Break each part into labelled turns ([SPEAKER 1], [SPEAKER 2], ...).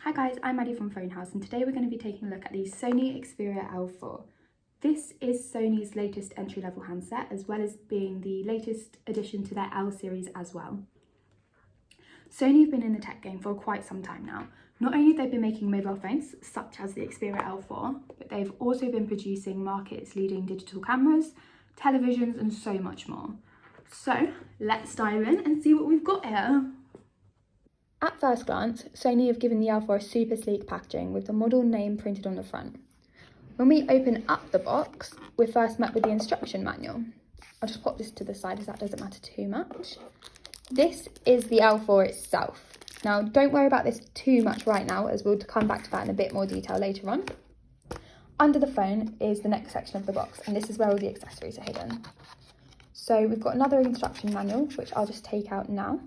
[SPEAKER 1] Hi guys, I'm Maddie from Fonehouse and today we're going to be taking a look at the Sony Xperia L4. This is Sony's latest entry-level handset, as well as being the latest addition to their L series as well. Sony have been in the tech game for quite some time now. Not only have they been making mobile phones such as the Xperia L4, but they've also been producing markets leading digital cameras, televisions and so much more. So let's dive in and see what we've got here. At first glance, Sony have given the L4 a super sleek packaging with the model name printed on the front. When we open up the box, we're first met with the instruction manual. I'll just pop this to the side as that doesn't matter too much. This is the L4 itself. Now, don't worry about this too much right now, as we'll come back to that in a bit more detail later on. Under the phone is the next section of the box, and this is where all the accessories are hidden. So we've got another instruction manual, which I'll just take out now.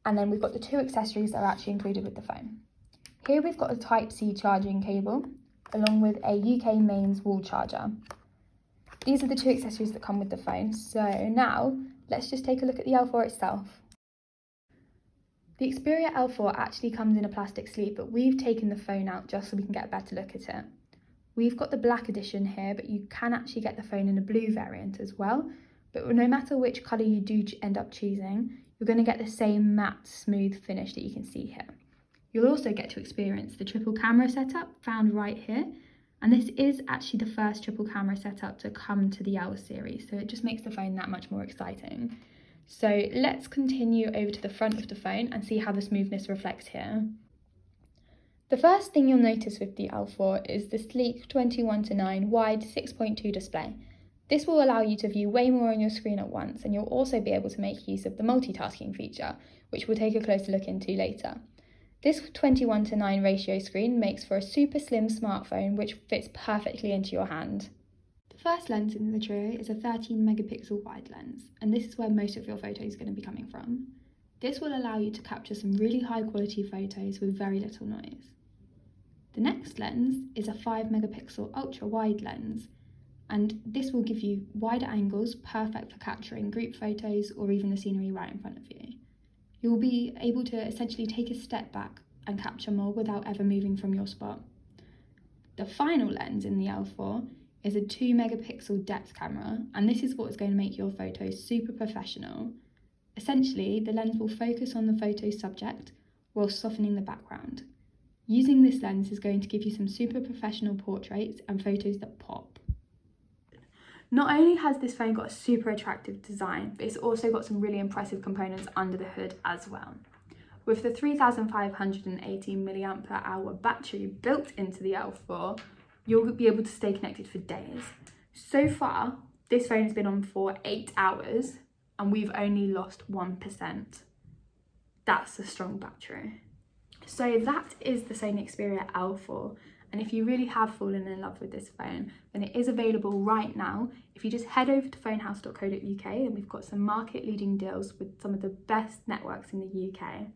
[SPEAKER 1] And then we've got the two accessories that are actually included with the phone. Here we've got a Type-C charging cable, along with a UK mains wall charger. These are the two accessories that come with the phone. So now, let's just take a look at the L4 itself. The Xperia L4 actually comes in a plastic sleeve, but we've taken the phone out just so we can get a better look at it. We've got the black edition here, but you can actually get the phone in a blue variant as well. But no matter which colour you do end up choosing, you're going to get the same matte, smooth finish that you can see here. You'll also get to experience the triple camera setup found right here. And this is actually the first triple camera setup to come to the L series, so it just makes the phone that much more exciting. So let's continue over to the front of the phone and see how the smoothness reflects here. The first thing you'll notice with the L4 is the sleek 21:9 wide 6.2 display. This will allow you to view way more on your screen at once, and you'll also be able to make use of the multitasking feature, which we'll take a closer look into later. This 21:9 ratio screen makes for a super slim smartphone which fits perfectly into your hand. The first lens in the trio is a 13 megapixel wide lens, and this is where most of your photos are going to be coming from. This will allow you to capture some really high quality photos with very little noise. The next lens is a 5 megapixel ultra wide lens, and this will give you wider angles, perfect for capturing group photos or even the scenery right in front of you. You'll be able to essentially take a step back and capture more without ever moving from your spot. The final lens in the L4 is a 2 megapixel depth camera, and this is what is going to make your photos super professional. Essentially, the lens will focus on the photo subject while softening the background. Using this lens is going to give you some super professional portraits and photos that pop. Not only has this phone got a super attractive design, but it's also got some really impressive components under the hood as well. With the 3580 mAh battery built into the L4, you'll be able to stay connected for days. So far, this phone has been on for 8 hours and we've only lost 1%. That's a strong battery. So that is the Sony Xperia L4. And if you really have fallen in love with this phone, then it is available right now. If you just head over to fonehouse.co.uk, then we've got some market leading deals with some of the best networks in the UK.